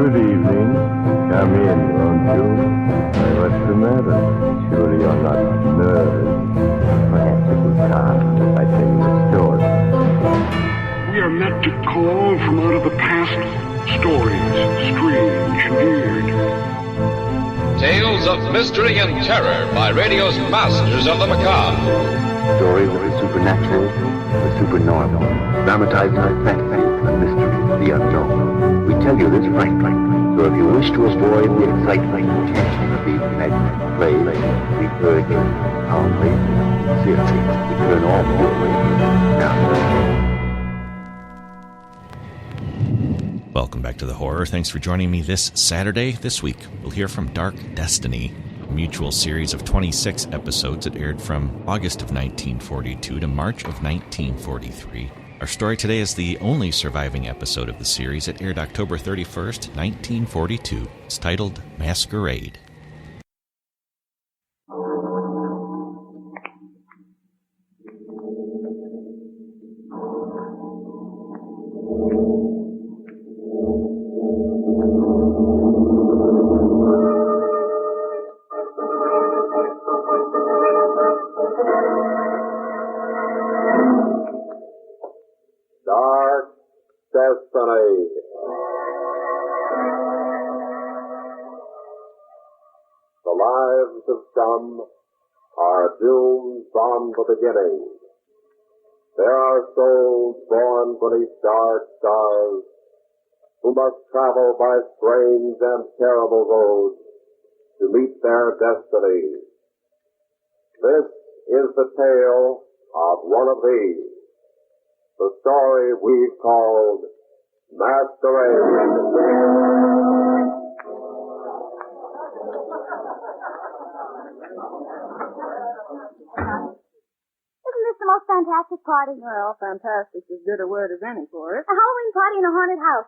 Good evening. Come in, won't you? What's the matter? Surely you're not nervous. Perhaps it will calm if I tell you a story. We are meant to call from out of the past stories, strange and weird. Tales of mystery and terror by radio's masters of the macabre. Stories of the supernatural, the supernormal, dramatized like fantasy, the mystery, the unknown. We tell you this frankly, so if you wish to avoid the excitement and tension of these imaginary plays, we urge you calmly, sincerely, to turn off your radio now. Welcome back to The Horror. Thanks for joining me this Saturday. This week, we'll hear from Dark Destiny, a mutual series of 26 episodes that aired from August of 1942 to March of 1943. Our story today is the only surviving episode of the series. It aired October 31st, 1942. It's titled Masquerade. Destiny. The lives of some are doomed from the beginning. There are souls born beneath dark stars who must travel by strange and terrible roads to meet their destiny. This is the tale of one of these. The story we've called Masquerade. Isn't this the most fantastic party? Well, fantastic is as good a word as any for it. A Halloween party in a haunted house.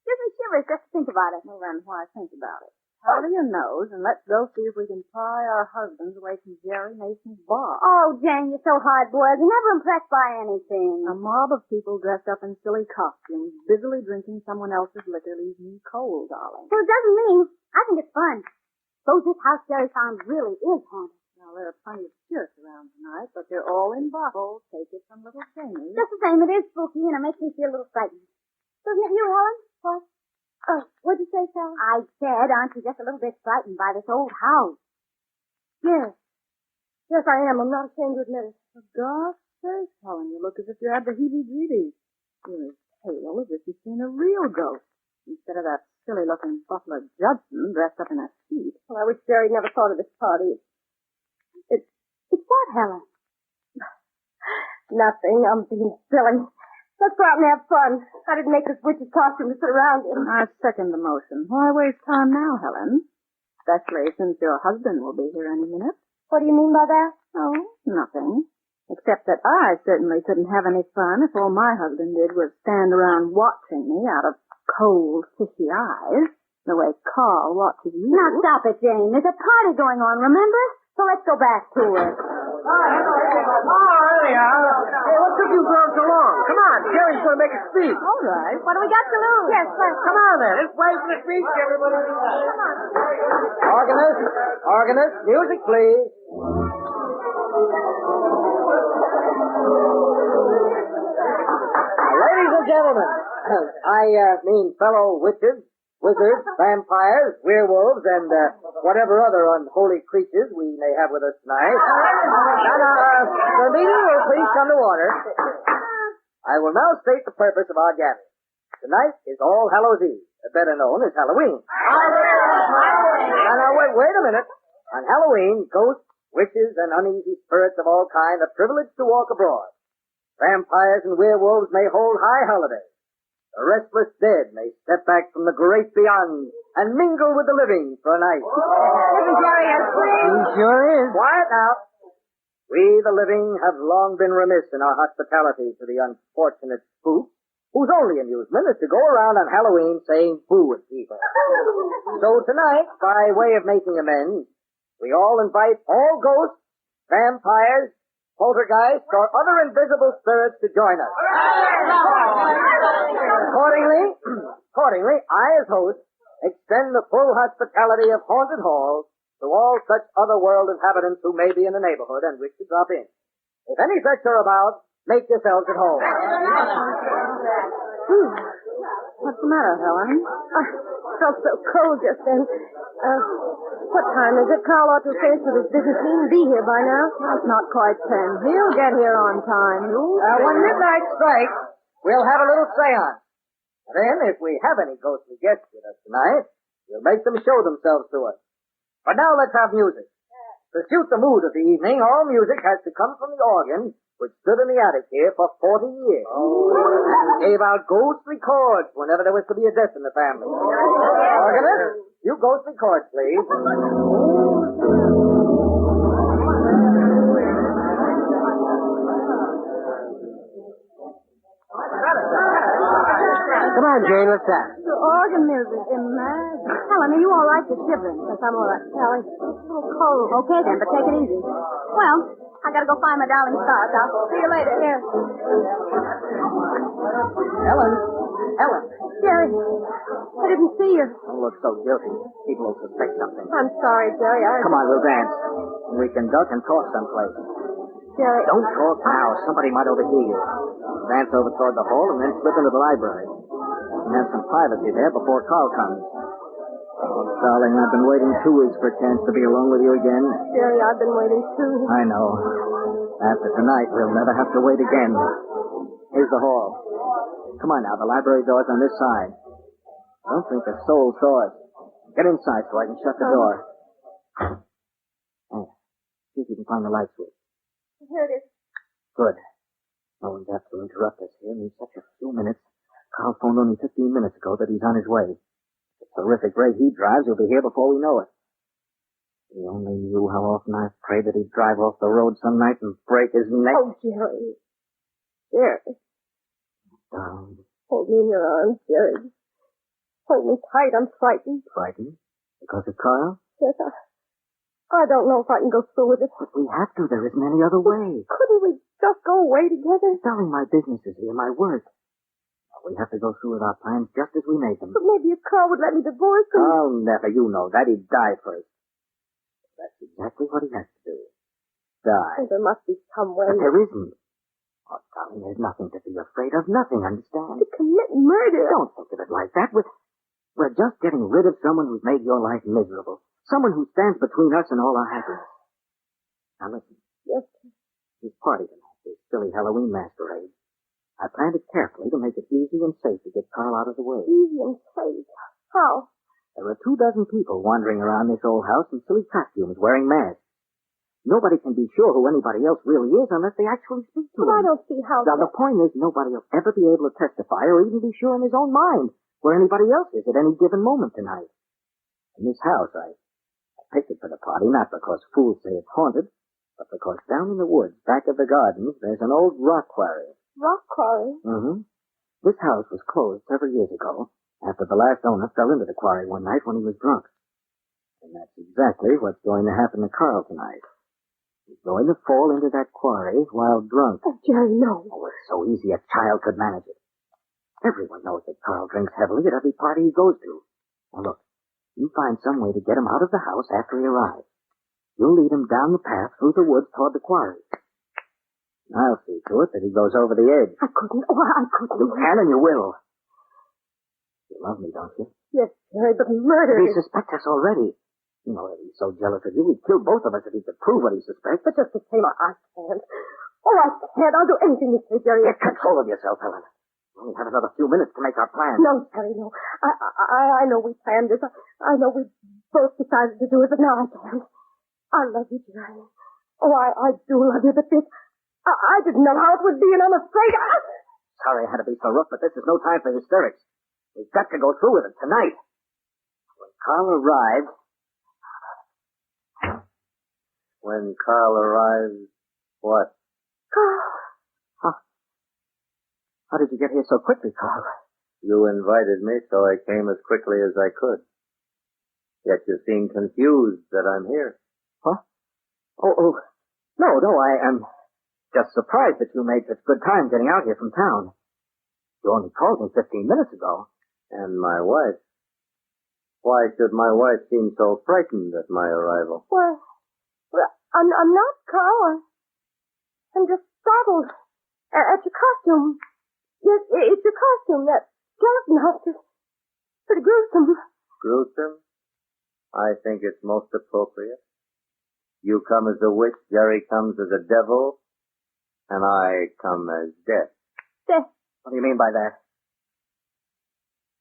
Gives me shivers just to think about it. Well, then why think about it? Powder your nose and let's go see if we can pry our husbands away from Jerry Mason's bar. Oh, Jane, you're so hard-boiled. You're never impressed by anything. A mob of people dressed up in silly costumes, busily drinking someone else's liquor leaves me cold, darling. Well, it doesn't mean. I think it's fun. Suppose this house Jerry found really is haunted. Now, there are plenty of spirits around tonight, but they're all in bottles. Take it from little Jamie. Just the same, it is spooky, and it makes me feel a little frightened. So, you, Helen? What? Oh, what'd you say, Sally? I said, aren't you just a little bit frightened by this old house? Yes. Yes, I am. I'm not ashamed to admit it. For God's sake, Helen, you look as if you had the heebie-jeebies. You're as pale as if you've seen a real ghost, instead of that silly-looking Butler Judson dressed up in a suit. Well, I wish Jerry never thought of this party. It's what, Helen? Nothing. I'm being silly. Let's go out and have fun. I didn't make this witch's costume to sit around in. I second the motion. Why waste time now, Helen? Especially since your husband will be here any minute. What do you mean by that? Oh, nothing. Except that I certainly couldn't have any fun if all my husband did was stand around watching me out of cold, fishy eyes, the way Carl watches you. Now, stop it, Jane. There's a party going on, remember? So let's go back to it. Hey, what took you girls so long? Come on, Jerry's going to make a speech. All right. What do we got to lose? Yes, let's. Come on, then. Let's wait for the speech, everybody. Organist, music, please. Ladies and gentlemen, I mean fellow witches, wizards, vampires, werewolves, and whatever other unholy creatures we may have with us tonight. Now, the meeting will please come to order. I will now state the purpose of our gathering. Tonight is All Hallows Eve, better known as Halloween. Now, wait a minute. On Halloween, ghosts, witches, and uneasy spirits of all kinds are privileged to walk abroad. Vampires and werewolves may hold high holidays. The restless dead may step back from the great beyond and mingle with the living for a night. Isn't Jerry a freak? He sure is. Quiet now. We, the living, have long been remiss in our hospitality to the unfortunate spook who whose only amusement is to go around on Halloween saying boo at people. So tonight, by way of making amends, we all invite all ghosts, vampires, poltergeists, or other invisible spirits to join us. Accordingly, I, as host, extend the full hospitality of Haunted Hall to all such otherworld inhabitants who may be in the neighborhood and wish to drop in. If any such are about, make yourselves at home. What's the matter, Helen? I felt so cold just then. What time is it? Carl ought to finish with his business meeting and be here by now. It's not quite 10. He'll get here on time. When midnight strikes, we'll have a little seance. Then, if we have any ghostly guests with us tonight, we'll make them show themselves to us. But now let's have music. To suit the mood of the evening, all music has to come from the organ, which stood in the attic here for 40 years. And gave out ghostly chords whenever there was to be a death in the family. Organist, you ghostly chords, please. Come on, Jane, let's have it. The organ music, imagine. Helen, are you all right? You're shivering. Yes, I'm all right, Sally. It's a little cold. Okay, then, but take it easy. Well, I gotta go find my darling stars. I'll see you later. Here. Helen. Jerry, I didn't see you. Don't look so guilty. People will suspect something. I'm sorry, Jerry. Come on, we'll dance. We can duck and talk someplace. Jerry. Don't talk now. Somebody might overhear you. Dance over toward the hall and then slip into the library. And have some privacy there before Carl comes. Oh, darling, I've been waiting 2 weeks for a chance to be alone with you again. Jerry, I've been waiting too. I know. After tonight, we'll never have to wait again. Here's the hall. Come on now, the library door's on this side. Don't think a soul saw us. Get inside so I can shut the door. Hey, see if you can find the light switch. Here it is. Good. No one's apt to interrupt us here in such a few minutes. Carl phoned only 15 minutes ago that he's on his way. The terrific rate he drives, he'll be here before we know it. He only knew how often I've prayed that he'd drive off the road some night and break his neck. Oh, Jerry. Jerry. Darling. Hold me in your arms, Jerry. Hold me tight. I'm frightened. Frightened? Because of Carl? Yes, I don't know if I can go through with it. But we have to. There isn't any other way. Couldn't we just go away together? Darling, my business is here, my work. We have to go through with our plans just as we made them. But maybe if Carl would let me divorce him. Oh, never. You know that. He'd die first. That's exactly what he has to do. Die. Oh, there must be some way. But there isn't. Oh, darling, there's nothing to be afraid of. Nothing, understand? To commit murder. Don't think of it like that. We're just getting rid of someone who's made your life miserable. Someone who stands between us and all our happiness. Now listen. Yes. This party tonight, this silly Halloween masquerade. I planned it carefully to make it easy and safe to get Carl out of the way. Easy and safe? How? There are 24 people wandering around this old house in silly costumes wearing masks. Nobody can be sure who anybody else really is unless they actually speak to But him. I don't see how... Now, the point is nobody will ever be able to testify or even be sure in his own mind where anybody else is at any given moment tonight. In this house, I picked it for the party, not because fools say it's haunted, but because down in the woods, back of the gardens, there's an old rock quarry. Rock quarry? Mm-hmm. This house was closed several years ago after the last owner fell into the quarry one night when he was drunk. And that's exactly what's going to happen to Carl tonight. He's going to fall into that quarry while drunk. Oh, Jerry, no. Oh, it's so easy a child could manage it. Everyone knows that Carl drinks heavily at every party he goes to. Now look, you find some way to get him out of the house after he arrives. You'll lead him down the path through the woods toward the quarry. I'll see to it that he goes over the edge. I couldn't. Oh, I couldn't. You can and you will. You love me, don't you? Yes, Jerry, but murder He is... suspects us already. You know that he's so jealous of you, he'd kill both of us if he could prove what he suspects. But just the same, I can't. Oh, I can't. I'll do anything you say, Jerry. Get control of yourself, Helen. We only have another few minutes to make our plan. No, Jerry, no. I know we planned this. I know we both decided to do it, but now I can't. I love you, Jerry. Oh, I do love you, but this... I didn't know how it would be, and I'm afraid Sorry I had to be so rough, but this is no time for hysterics. We've got to go through with it tonight. When Carl arrives, what? How did you get here so quickly, Carl? You invited me, so I came as quickly as I could. Yet you seem confused that I'm here. Huh? Oh, no, I am just surprised that you made such good time getting out here from town. You only called me 15 minutes ago. And my wife? Why should my wife seem so frightened at my arrival? Well, I'm not, Carl. I'm just startled at your costume. Yes, it's your costume, that skeleton hunt. It's pretty gruesome. Gruesome? I think it's most appropriate. You come as a witch, Jerry comes as a devil, and I come as death. Death? What do you mean by that?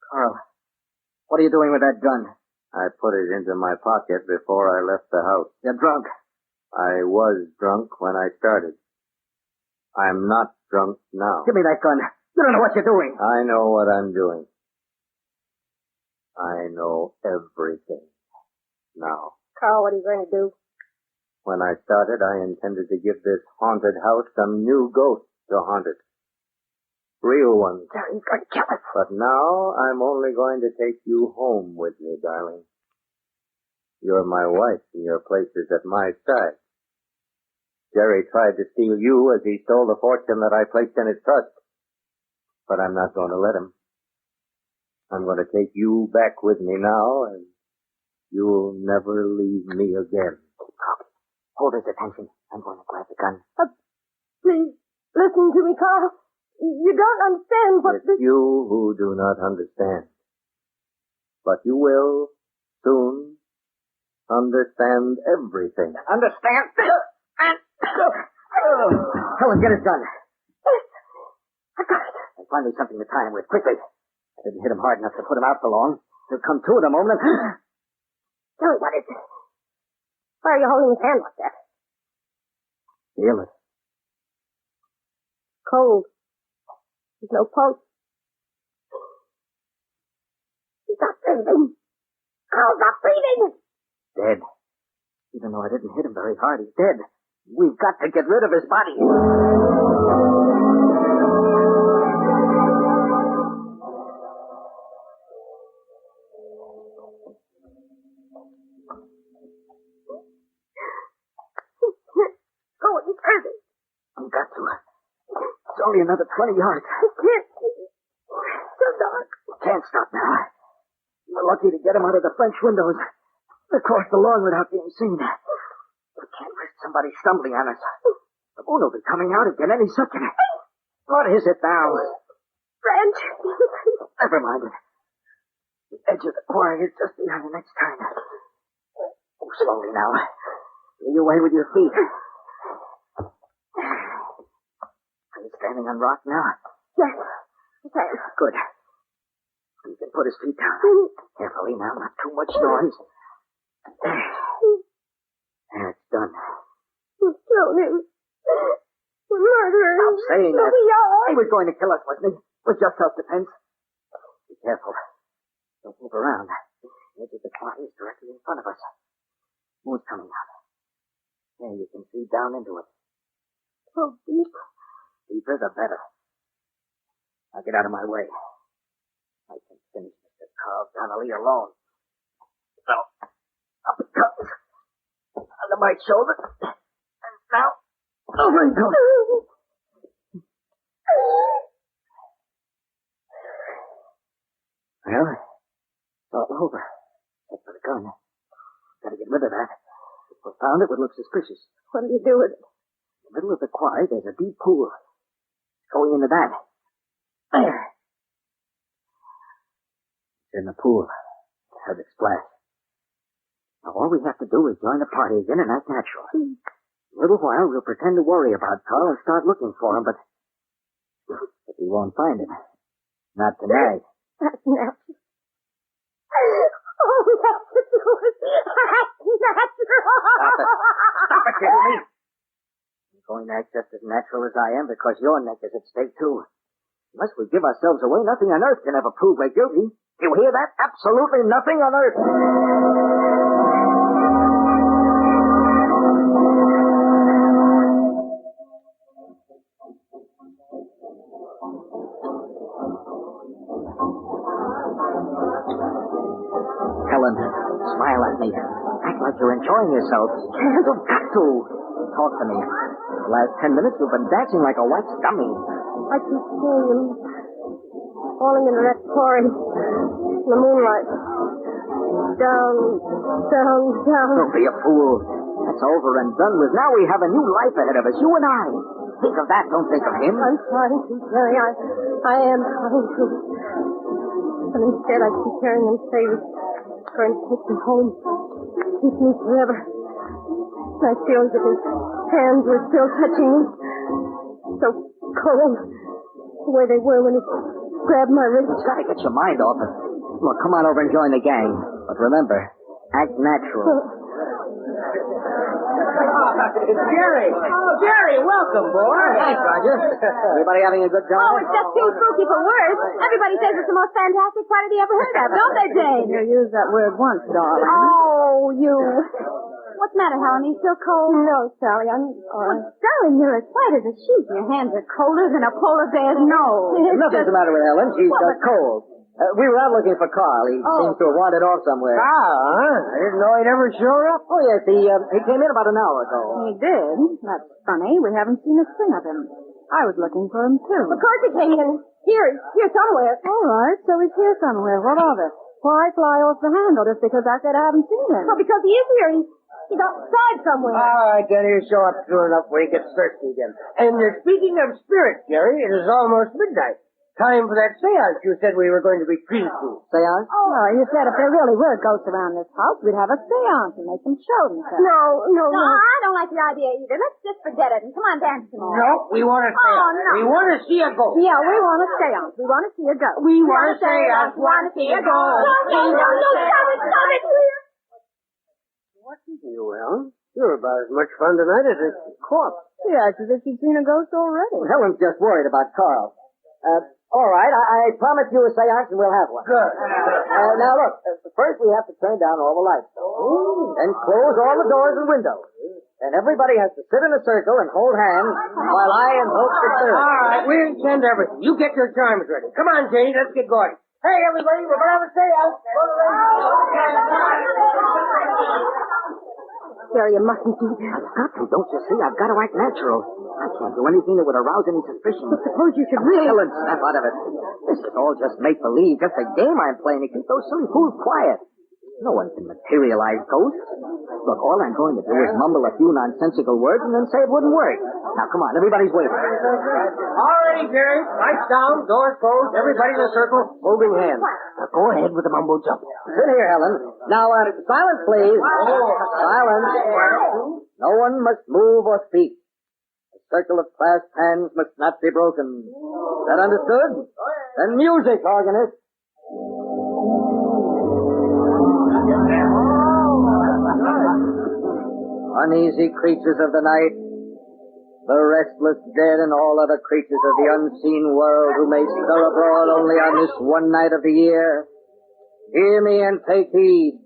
Carl, what are you doing with that gun? I put it into my pocket before I left the house. You're drunk. I was drunk when I started. I'm not drunk now. Give me that gun. You don't know what you're doing. I know what I'm doing. I know everything now. Carl, what are you going to do? When I started, I intended to give this haunted house some new ghosts to haunt it. Real ones. He's going to kill us. But now I'm only going to take you home with me, darling. You're my wife, and your place is at my side. Jerry tried to steal you as he stole the fortune that I placed in his trust. But I'm not going to let him. I'm going to take you back with me now, and you'll never leave me again. Hold his attention. I'm going to grab the gun. Please, listen to me, Carl. You don't understand what It's you who do not understand. But you will soon understand everything. Understand? Helen, get his gun. I got it. And find me something to tie him with, quickly. I didn't hit him hard enough to put him out for long. He'll come to in a moment. Tell me, what is it? Why are you holding his hand like that? Feel it. Cold. There's no pulse. He's not breathing. Carl's not breathing. Dead. Even though I didn't hit him very hard, he's dead. We've got to get rid of his body. Going further. I've got to. It's only another 20 yards. I can't see. So dark. Can't stop now. We're lucky to get him out of the French windows. Across the lawn without being seen. We can't risk somebody stumbling on us. The moon will be coming out again any second. What is it now? French. Never mind it. The edge of the quarry is just behind the next turn. Oh, slowly now. Lead away with your feet. Are you standing on rock now? Yes. Okay. Good. You can put his feet down. Carefully now, not too much noise. There, it's done. You killed him. The murderer. Stop saying that. We are. He was going to kill us, wasn't he? It was just self-defense. Be careful. Don't move around. The edge of the quarry is directly in front of us. Moon's coming out. There, you can see down into it. So deep. Deeper, the better. Now get out of my way. I can finish Mr. Carl Donnelly alone. So, up it comes. Under my shoulder. And now, over it goes. Well, it's all over. Except for the gun. Gotta get rid of that. If we found it, would look suspicious. What do you do with it? In the middle of the quarry, there's a deep pool. Going into that. There. It's in the pool. I heard it splash. Now, all we have to do is join the party again and act natural. In a little while, we'll pretend to worry about Carl and start looking for him, but we won't find him. Not tonight. That's natural. Oh, that's the truth. That's natural. Stop it. Stop it, Jeremy. You're going to act just as natural as I am because your neck is at stake, too. Unless we give ourselves away, nothing on earth can ever prove we're guilty. You hear that? Absolutely nothing on earth. Helen. Smile at me. Act like you're enjoying yourself. You've got to. Talk to me. The last 10 minutes you've been dancing like a wax dummy. I keep seeing him falling into that quarry in the moonlight. Down, down, down. Don't be a fool. That's over and done with. Now we have a new life ahead of us, you and I. Think of that, don't think of him. I'm trying to, Jerry. I am trying to. But instead I keep hearing him say he's going to take me home. Keep me forever. And I feel as if his hands were still touching me. So cold. The way they were when he grabbed my wrist. You gotta get your mind off it. Look, come on over and join the gang. But remember, act natural. Jerry! Oh, Jerry, welcome, boy. Thanks, Roger. Everybody having a good time? Oh, it's just too spooky for words. Everybody says it's the most fantastic party they ever heard of, don't they, Jane? You used that word once, darling. Oh, you. What's the matter, Helen? Are you still cold? No, Sally, I'm all right. Well, darling, you're as white as a sheet. Your hands are colder than a polar bear's nose. Nothing's the matter with Helen. She's just cold. We were out looking for Carl. He seems to have wandered off somewhere. Carl, huh? I didn't know he'd ever show up. Oh, yes. He came in about an hour ago. He did? That's funny. We haven't seen a thing of him. I was looking for him, too. Of course he came in. Here somewhere. All right, so he's here somewhere. What of it? Why fly off the handle just because I said I haven't seen him? Well, because he is here. He's outside somewhere. All right, then he'll show up soon enough when he gets thirsty again. And speaking of spirits, Jerry, it is almost midnight. Time for that seance you said we were going to be treated to. Seance? Oh, you said if there really were ghosts around this house, we'd have a seance and make them show themselves. No. No, I don't like the idea either. Let's just forget it and come on, dance some more. No, we want a seance. Oh, no. We want to see a ghost. Yeah, we want a seance. We want to see a ghost. We want a seance. We want to see a ghost. No, stop it. What's eating you, Helen? You're about as much fun tonight as a corpse. She acts as if she'd seen a ghost already. Well, Helen's just worried about Carl. All right, I promise you a seance and we'll have one. Good. Now look, first we have to turn down all the lights. Then close all the doors and windows. And everybody has to sit in a circle and hold hands while I invoke the third. All right, we intend everything. You get your charms ready. Come on, Janie, let's get going. Hey, everybody, we're going to have a seance. Jerry, you mustn't do that. I've got to, don't you see? I've got to act natural. I can't do anything that would arouse any suspicion. But suppose you should really... Helen, snap out of it. This is all just make-believe, just a game I'm playing to keep those silly fools quiet. No one can materialize ghosts. Look, all I'm going to do is mumble a few nonsensical words and then say it wouldn't work. Now, come on, everybody's waiting. All righty, Jerry. Lights down, doors closed, everybody in a circle, holding hands. Now, go ahead with the mumbo jump. Sit here, Helen. Now, silence, please. Silence. No one must move or speak. The circle of clasped hands must not be broken. Is that understood? Then music, organist. Uneasy creatures of the night, the restless dead and all other creatures of the unseen world who may stir abroad only on this one night of the year, hear me and take heed.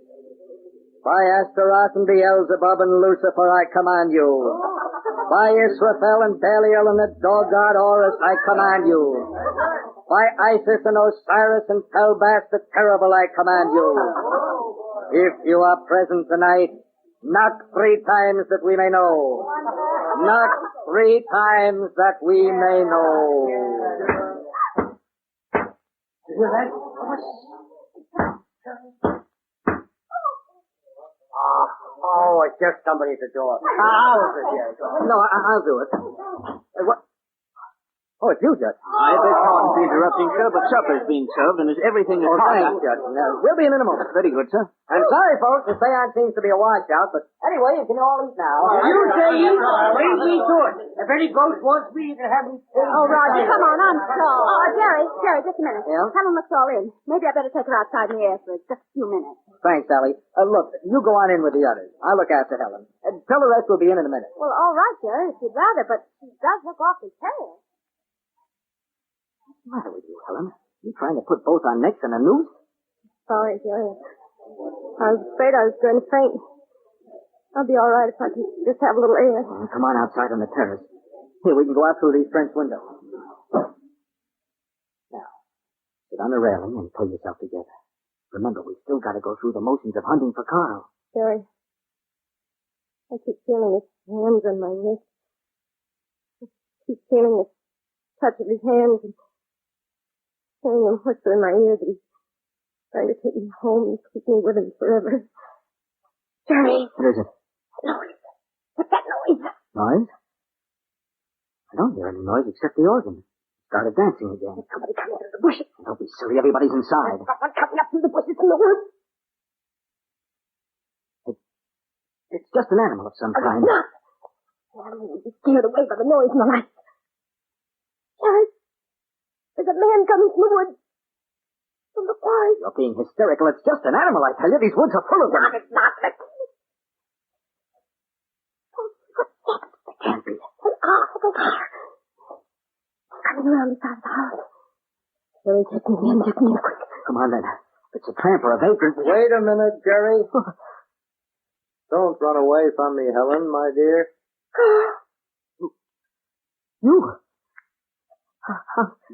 By Astaroth and Beelzebub and Lucifer I command you. By Israfel and Belial and the dog god Horus I command you. By Isis and Osiris and Pelbas the Terrible I command you. If you are present tonight, knock 3 times that we may know. Knock 3 times that we may know. You hear that? Oh, it's just somebody at the door. I'll open it here. No, I'll do it. What? Oh, it's you, Judge. I beg pardon for interrupting, sir, but supper's being served and everything is hot. Thanks, Judge. We'll be in a moment. Very good, sir. I'm sorry, folks. The seance seems to be a washout, but anyway, you can all eat now. You say eat. Leave me to it. If any ghost wants me, you can have me. Oh, Roger, come on, I'm stalled. Oh, Jerry, just a minute. Yeah? Helen looks all in. Maybe I better take her outside in the air for just a few minutes. Thanks, Sally. Look, you go on in with the others. I'll look after Helen. Tell the rest we'll be in a minute. Well, all right, Jerry, if you'd rather, but she does look awfully pale. What's the matter with you, Helen? You trying to put both our necks in a noose? Sorry, Jerry. I was afraid I was going to faint. I'll be all right if I can just have a little air. Oh, come on outside on the terrace. Here, we can go out through these French windows. Now, sit on the railing and pull yourself together. Remember, we still got to go through the motions of hunting for Carl. Jerry, I keep feeling his hands on my wrist. I keep feeling the touch of his hands and hearing him whisper in my ear that he's trying to take me home and keep me with him forever. Jerry! What is it? Noise. What's that noise? Noise? I don't hear any noise except the organ. Started dancing again. There's somebody coming out of the bushes. Don't be silly. Everybody's inside. There's someone coming up through the bushes in the woods. It's just an animal of some kind. It's not. The animal will be scared away by the noise and the light. Jerry, there's a man coming from the woods. From the forest. You're being hysterical. It's just an animal, I tell you. These woods are full of them. It's not. Let's see. Footsteps. They can't be. They are. Coming around the side of the house. Jerry, take me in. Take me in quick. Come on, then. If it's a tramp or a vagrant. Wait a minute, Jerry. Don't run away from me, Helen, my dear. You?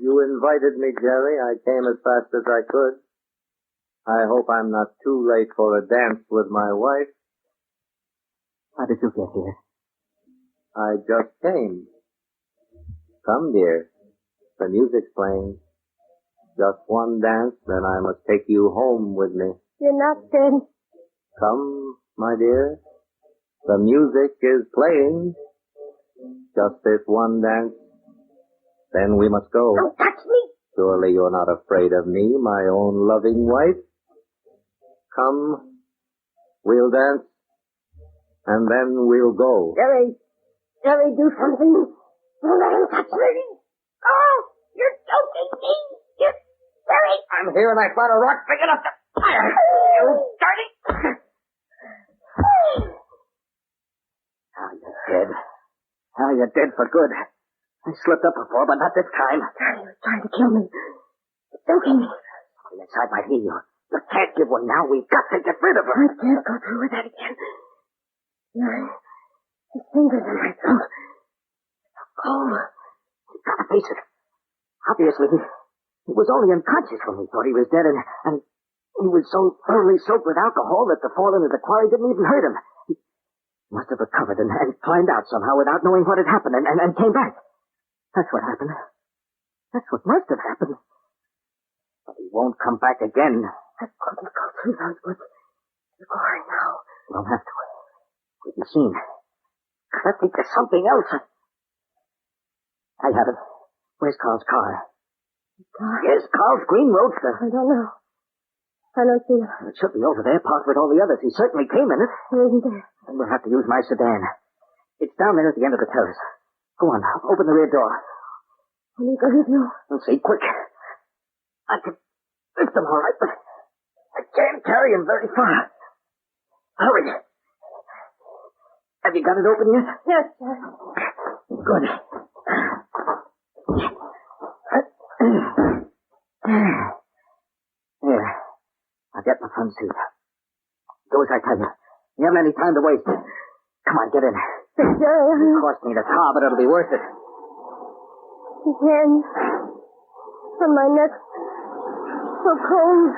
You invited me, Jerry. I came as fast as I could. I hope I'm not too late for a dance with my wife. How did you get here? I just came. Come, dear. The music's playing. Just one dance, then I must take you home with me. You're not dead. Come, my dear. The music is playing. Just this one dance. Then we must go. Don't touch me. Surely you're not afraid of me, my own loving wife. Come, we'll dance, and then we'll go. Jerry, do something. Don't let him touch me. Oh, you're choking me. Jerry. I'm here and I found a rock big enough to fire. You dirty. Now you're dead. Now you're dead for good. I slipped up before, but not this time. Jerry was trying to kill me. Choking me. Somebody inside might hear you. You can't give one now. We've got to get rid of her. I can't go through with that again. Jerry, his fingers in my throat. So cold. You've got to face it. Obviously, he was only unconscious when we thought he was dead, and he was so thoroughly soaked with alcohol that the fall into the quarry didn't even hurt him. He must have recovered and climbed out somehow without knowing what had happened and came back. That's what happened. That's what must have happened. But he won't come back again. I couldn't go through those woods. The quarry now. We don't have to. We'll be seen. I think there's something else. I have it. Where's Carl's car? Car? Yes, Carl's green roadster. I don't know. I don't see it. It should be over there, parked with all the others. He certainly came in it. It isn't there. Then we'll have to use my sedan. It's down there at the end of the terrace. Go on, open the rear door. What are you going to do? Let's see, quick. I can lift him all right, but I can't carry him very far. Hurry. Have you got it open yet? Yes, sir. Good. There. I'll get my front suit. Do as I tell you. You haven't any time to waste. Come on, get in. It cost me the tar, but it'll be worth it. His hands on my neck. So cold.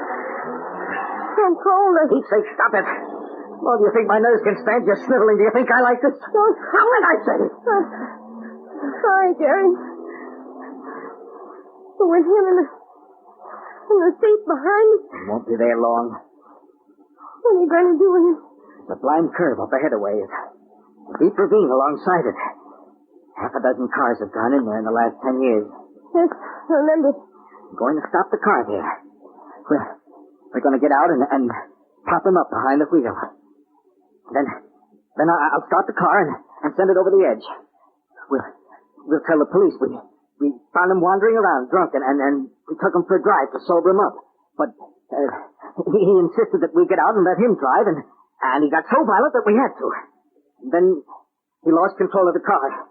So cold. Pete's sake, stop it. Oh, do you think my nerves can stand you sniveling? Do you think I like this? Don't How did I say it? Sorry, Jerry. With him in the seat behind me. He won't be there long. What are you going to do with him? It's a blind curve up ahead a ways. A deep ravine alongside it. Half a dozen cars have gone in there in the last 10 years. Yes, I remember. I'm going to stop the car there. We're going to get out and pop him up behind the wheel. Then I'll start the car and send it over the edge. We'll tell the police we found him wandering around drunk and we took him for a drive to sober him up. But he insisted that we get out and let him drive, and he got so violent that we had to. Then he lost control of the car.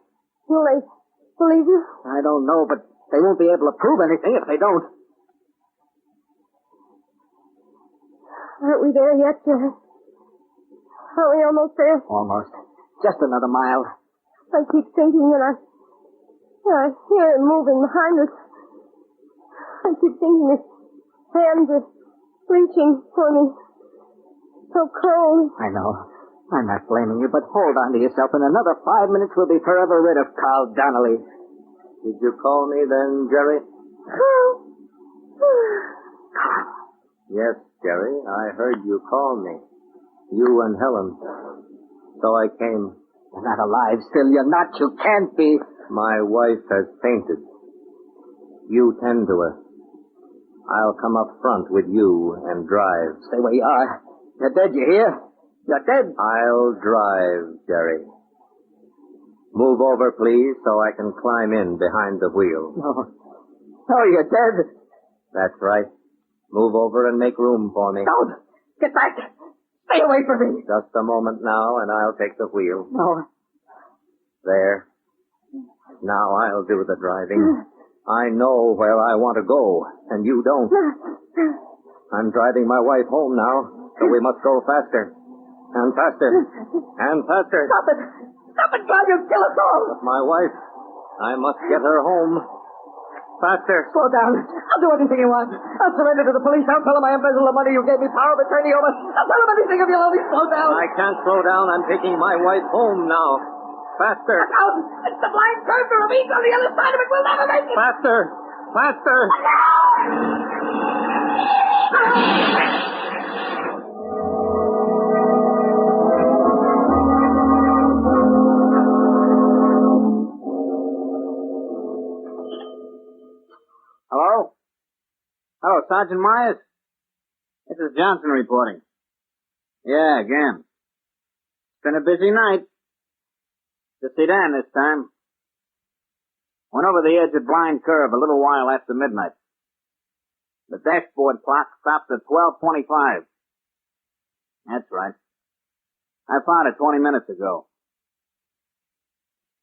Will they believe you? I don't know, but they won't be able to prove anything if they don't. Aren't we there yet, Jerry? Are we almost there? Almost. Just another mile. I keep thinking that I hear him moving behind us. I keep thinking his hands are reaching for me. So cold. I know. I'm not blaming you, but hold on to yourself. In another 5 minutes, we'll be forever rid of Carl Donnelly. Did you call me then, Jerry? Yes, Jerry, I heard you call me. You and Helen. So I came. You're not alive still. You're not. You can't be. My wife has fainted. You tend to her. I'll come up front with you and drive. Stay where you are. You're dead, you hear? You're dead. I'll drive, Jerry. Move over, please, so I can climb in behind the wheel. No. No, you're dead. That's right. Move over and make room for me. Don't. Get back. Stay away from me. Just a moment now, and I'll take the wheel. No. There. Now I'll do the driving. I know where I want to go, and you don't. I'm driving my wife home now, so we must go faster. And faster. And faster. Stop it. Stop it, God. You'll kill us all. But my wife, I must get her home. Faster. Slow down. I'll do anything you want. I'll surrender to the police. I'll tell them I embezzled the money you gave me power of attorney over. I'll tell them anything if you'll only slow down. I can't slow down. I'm taking my wife home now. Faster. Look out. It's the blind curve. There are beans on the other side of it. We'll never make it. Faster. Faster. Hello? Hello, Sergeant Myers? This is Johnson reporting. Yeah, again. It's been a busy night. The sedan this time. Went over the edge of Blind Curve a little while after midnight. The dashboard clock stopped at 12:25. That's right. I found it 20 minutes ago.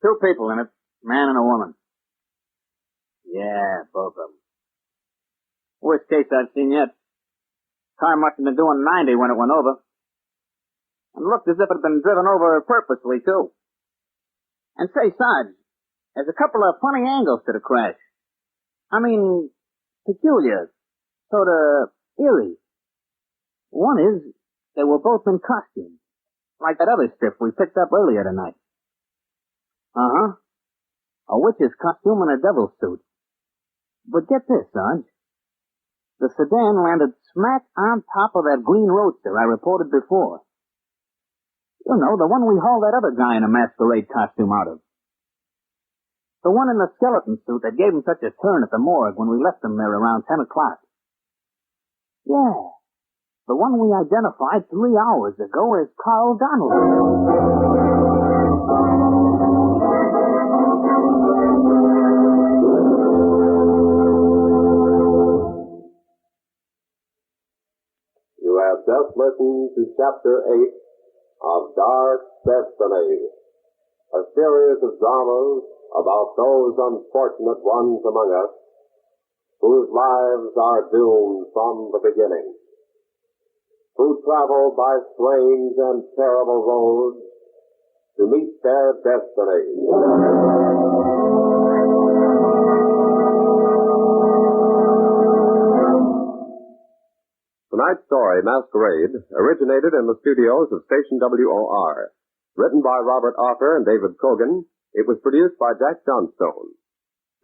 2 people in it, man and a woman. Yeah, both of them. Worst case I've seen yet. Car must have been doing 90 when it went over. And looked as if it had been driven over purposely, too. And say, Sarge, there's a couple of funny angles to the crash. I mean, peculiar. Sort of eerie. One is, they were both in costume. Like that other stiff we picked up earlier tonight. Uh-huh. A witch's costume and a devil's suit. But get this, Sarge. The sedan landed smack on top of that green roadster I reported before. You know, the one we hauled that other guy in a masquerade costume out of. The one in the skeleton suit that gave him such a turn at the morgue when we left him there around 10 o'clock. Yeah, the one we identified 3 hours ago as Carl Donnelly. You have just listened to Chapter 8 of Dark Destiny, a series of dramas about those unfortunate ones among us whose lives are doomed from the beginning, who travel by strange and terrible roads to meet their destiny. Tonight's story, Masquerade, originated in the studios of Station WOR. Written by Robert Arthur and David Cogan, it was produced by Jack Johnstone.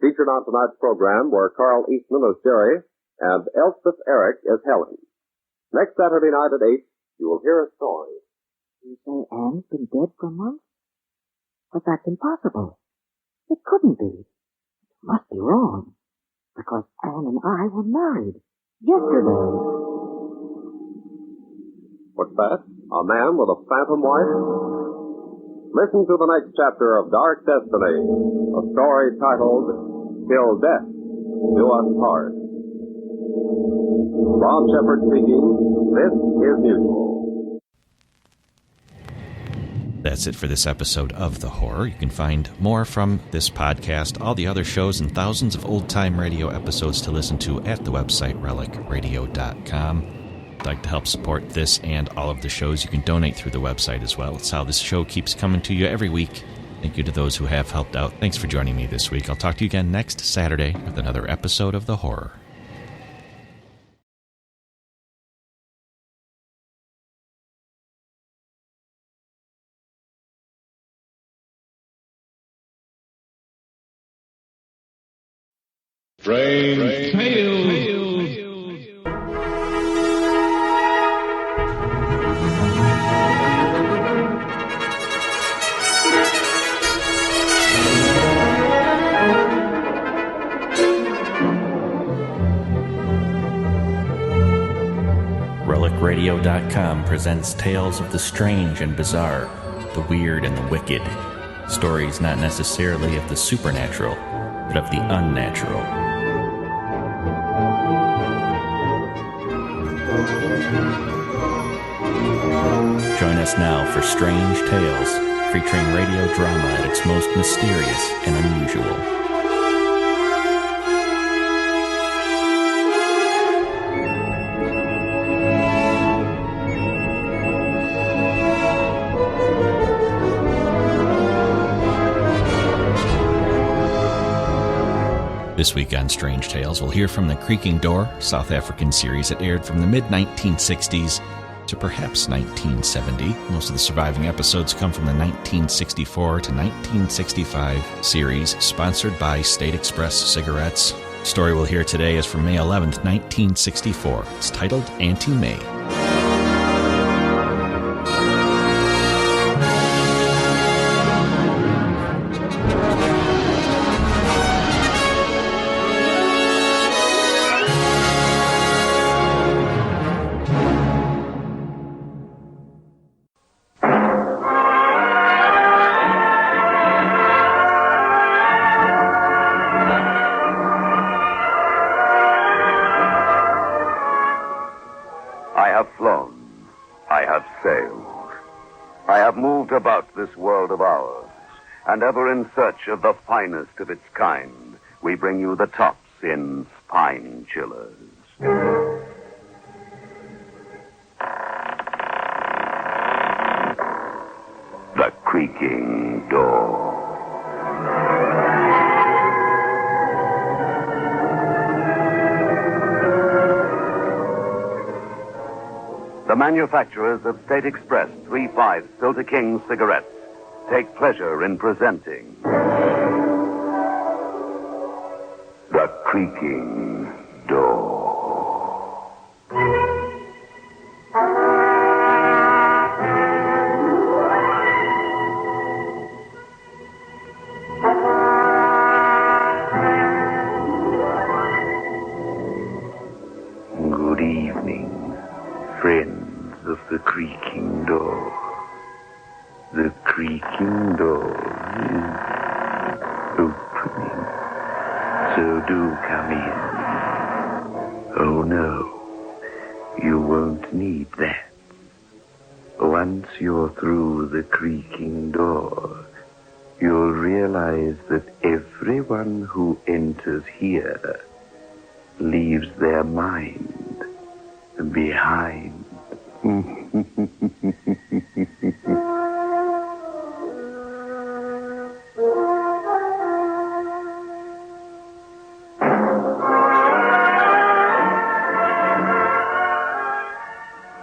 Featured on tonight's program were Carl Eastman as Jerry and Elspeth Eric as Helen. Next Saturday night at 8, you will hear a story. You say Anne's been dead for months? But that's impossible. It couldn't be. It must be wrong. Because Anne and I were married yesterday. What's that? A man with a phantom wife? Listen to the next chapter of Dark Destiny, a story titled Till Death Do Us Part. Ron Shepard speaking. This is Mutual. That's it for this episode of The Horror. You can find more from this podcast, all the other shows, and thousands of old-time radio episodes to listen to at the website relicradio.com. If you'd like to help support this and all of the shows, you can donate through the website as well. It's how this show keeps coming to you every week. Thank you to those who have helped out. Thanks for joining me this week. I'll talk to you again next Saturday with another episode of The Horror. Strange Tales. RelicRadio.com presents tales of the strange and bizarre, the weird and the wicked. Stories not necessarily of the supernatural, but of the unnatural. Join us now for Strange Tales, featuring radio drama at its most mysterious and unusual. This week on Strange Tales, we'll hear from the Creaking Door, South African series that aired from the mid-1960s to perhaps 1970. Most of the surviving episodes come from the 1964 to 1965 series, sponsored by State Express Cigarettes. The story we'll hear today is from May 11th, 1964. It's titled Auntie May. About this world of ours, and ever in search of the finest of its kind, we bring you the tops in spine chillers. The Creaking Door. The manufacturers of State Express 3/5 Filter King cigarettes take pleasure in presenting The Creaking Door. Good evening, friends of the Creaking Door. The Creaking Door is opening, so do come in. Oh no, you won't need that. Once you're through the Creaking Door, you'll realize that everyone who enters here leaves their mind behind.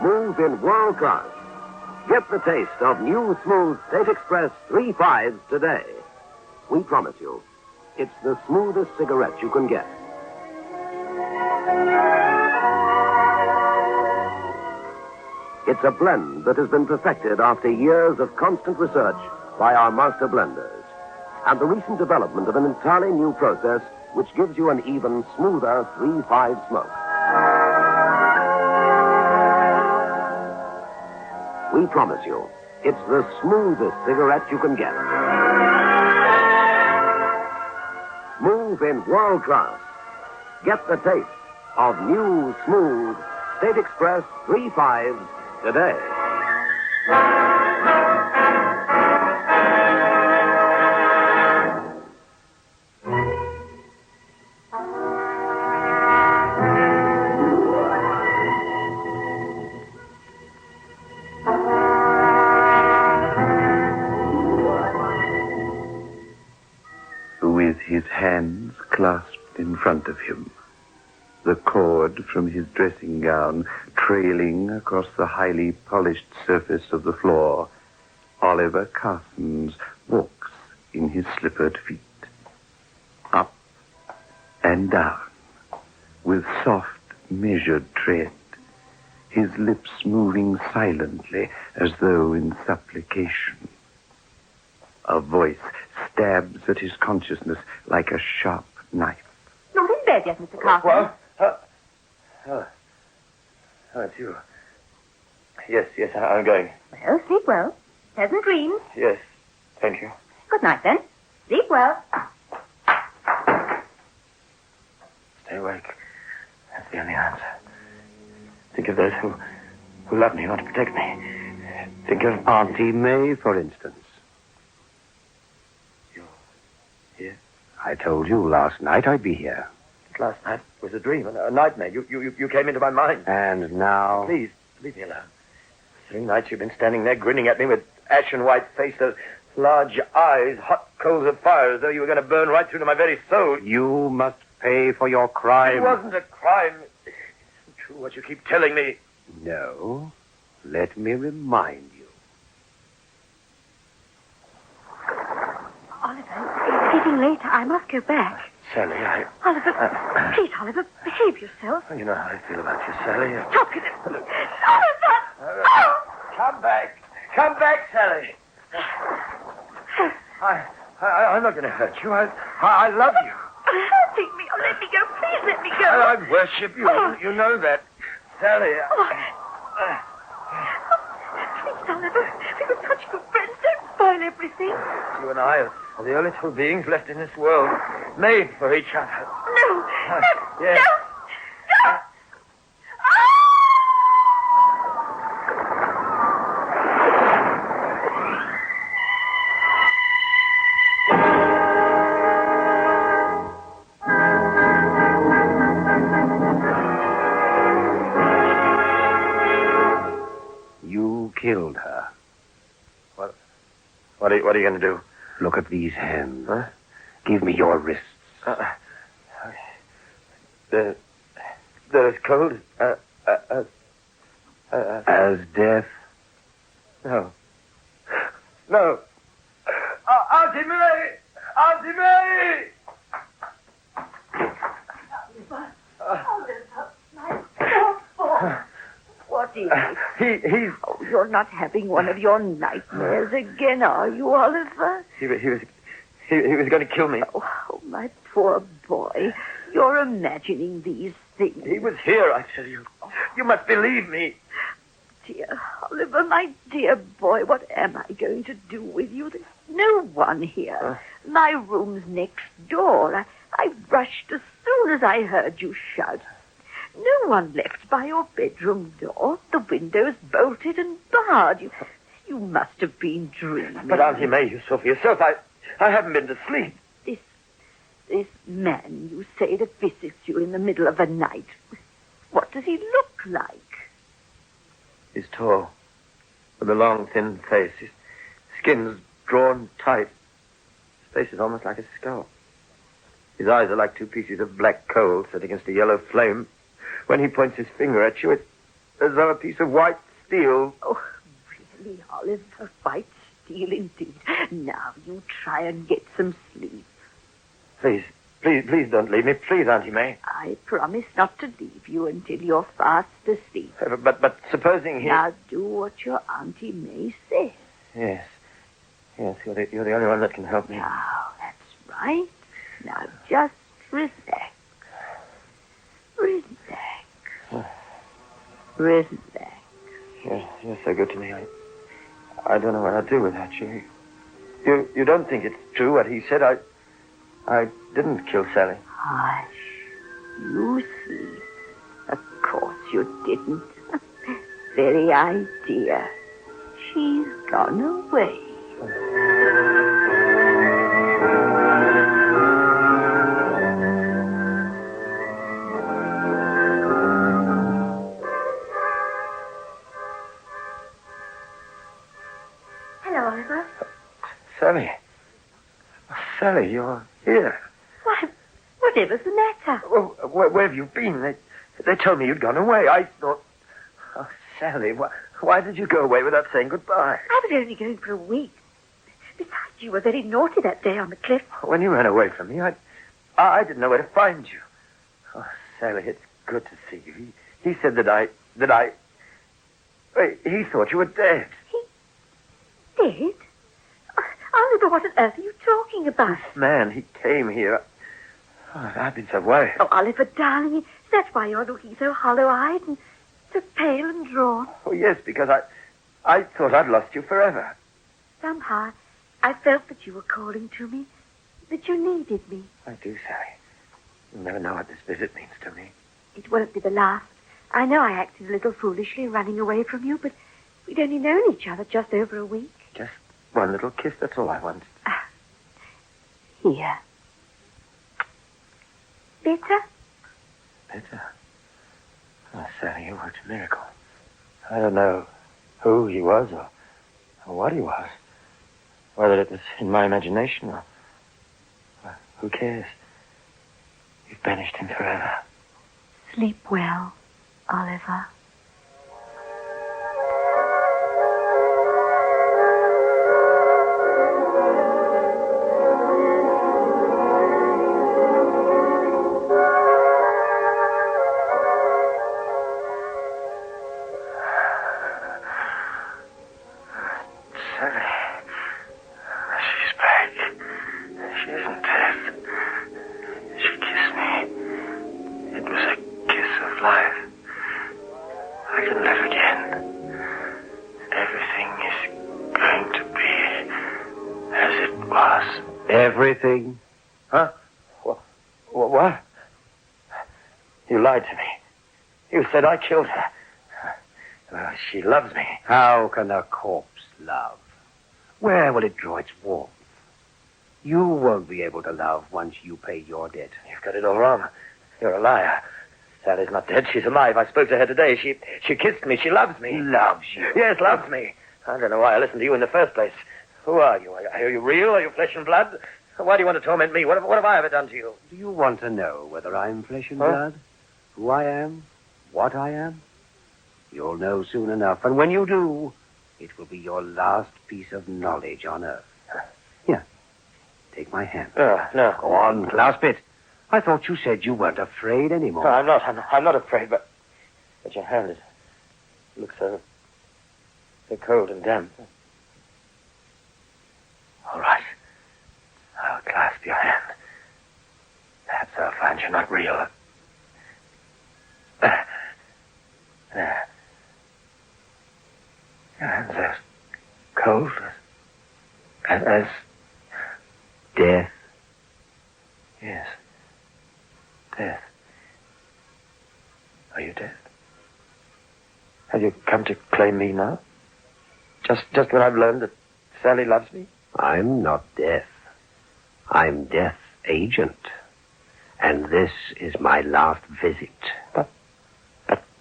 Move in world class. Get the taste of new smooth State Express 3/5s today. We promise you, it's the smoothest cigarette you can get. It's a blend that has been perfected after years of constant research by our master blenders, and the recent development of an entirely new process which gives you an even smoother 3/5 smoke. We promise you, it's the smoothest cigarette you can get. Move in world class. Get the taste of new, smooth State Express 3/5s today. With his hands clasped in front of him, the cord from his dressing gown trailing across the highly polished surface of the floor, Oliver Carsons walks in his slippered feet. Up and down, with soft, measured tread, his lips moving silently as though in supplication. A voice stabs at his consciousness like a sharp knife. Not in bed yet, Mr. Carter. It's you. Yes, I'm going. Well, sleep well. Pleasant dreams. Yes, thank you. Good night, then. Sleep well. Stay awake. That's the only answer. Think of those who love me, who want to protect me. Think of Auntie May, for instance. You're here? I told you last night I'd be here. Last night was a dream, a nightmare. You came into my mind. And now? Please, leave me alone. 3 nights you've been standing there grinning at me with ashen white face, those large eyes, hot coals of fire, as though you were going to burn right through to my very soul. You must pay for your crime. It wasn't a crime. It's true what you keep telling me. No. Let me remind you. Oliver, it's getting late. I must go back. Sally, Oliver, please, Oliver, behave yourself. You know how I feel about you, Sally. Stop it. Oliver! Come back. Come back, Sally. I'm not going to hurt you. I love you. Take me. Oh, let me go. Please let me go. I worship you. You know that. Sally. Please, Oliver. We were such good friends. Don't spoil everything. You and I are the only 2 beings left in this world, made for each other. No. Yes. No. You killed her. What are you going to do? Look at these hands. Huh? Give me your wrists. They're as cold as death? No. No. Auntie May! Auntie May! What is it? He's... Oh, you're not having one of your nightmares again, are you, Oliver? He was going to kill me. Oh, my poor boy. You're imagining these things. He was here, I tell you. You must believe me. Dear Oliver, my dear boy, what am I going to do with you? There's no one here. My room's next door. I rushed as soon as I heard you shout. No one left by your bedroom door. The window's bolted and barred. You must have been dreaming. But Auntie May, you saw for yourself. I haven't been to sleep. This man you say that visits you in the middle of the night. What does he look like? He's tall, with a long, thin face. His skin's drawn tight. His face is almost like a skull. His eyes are like 2 pieces of black coal set against a yellow flame. When he points his finger at you, it's as though a piece of white steel. Oh, really, Oliver, white steel indeed. Now you try and get some sleep. Please don't leave me. Please, Auntie May. I promise not to leave you until you're fast asleep. But supposing he... Now do what your Auntie May says. Yes, you're the only one that can help me. Now, that's right. Now just relax. Relax. You're so good to me. I don't know what I'd do without you. You don't think it's true what he said? I didn't kill Sally. Hush. You sleep. Of course you didn't. Very idea. She's gone away. Hello, Oliver. Sally, you're here. Why, whatever's the matter? Well, where have you been? They told me you'd gone away. I thought... Oh, Sally, why did you go away without saying goodbye? I was only going for a week. Besides, you were very naughty that day on the cliff. When you ran away from me, I I didn't know where to find you. Oh, Sally, it's good to see you. He said that I... Wait, he thought you were dead. Dead? Oliver, what on earth are you talking about? This man, he came here. Oh, I've been so worried. Oh, Oliver, darling, that's why you're looking so hollow-eyed and so pale and drawn. Oh, yes, because I thought I'd lost you forever. Somehow, I felt that you were calling to me, that you needed me. I do, Sally. You'll never know what this visit means to me. It won't be the last. I know I acted a little foolishly running away from you, but we'd only known each other just over a week. Just one little kiss, that's all I want. Here. Bitter? Bitter? Oh, Sally, you worked a miracle. I don't know who he was or what he was. Whether it was in my imagination or who cares? You've banished him forever. Sleep well, Oliver. Everything? Huh? What? You lied to me. You said I killed her. Well, she loves me. How can a corpse love? Where will it draw its warmth? You won't be able to love once you pay your debt. You've got it all wrong. You're a liar. Sally's not dead. She's alive. I spoke to her today. She kissed me. She loves me. Loves you? Yes, loves me. I don't know why I listened to you in the first place. Who are you? Are you real? Are you flesh and blood? Why do you want to torment me? What have I ever done to you? Do you want to know whether I'm flesh and blood? Who I am? What I am? You'll know soon enough. And when you do, it will be your last piece of knowledge on Earth. Here, take my hand. No. Go on, clasp it. I thought you said you weren't afraid anymore. No, I'm not afraid, but your hand looks so cold and damp. All right. I'll clasp your hand. Perhaps I'll find you're not real. There. Your hands are cold as death. Yes. Death. Are you dead? Have you come to claim me now? Just when I've learned that Sally loves me? I'm not death. I'm Death's agent. And this is my last visit. But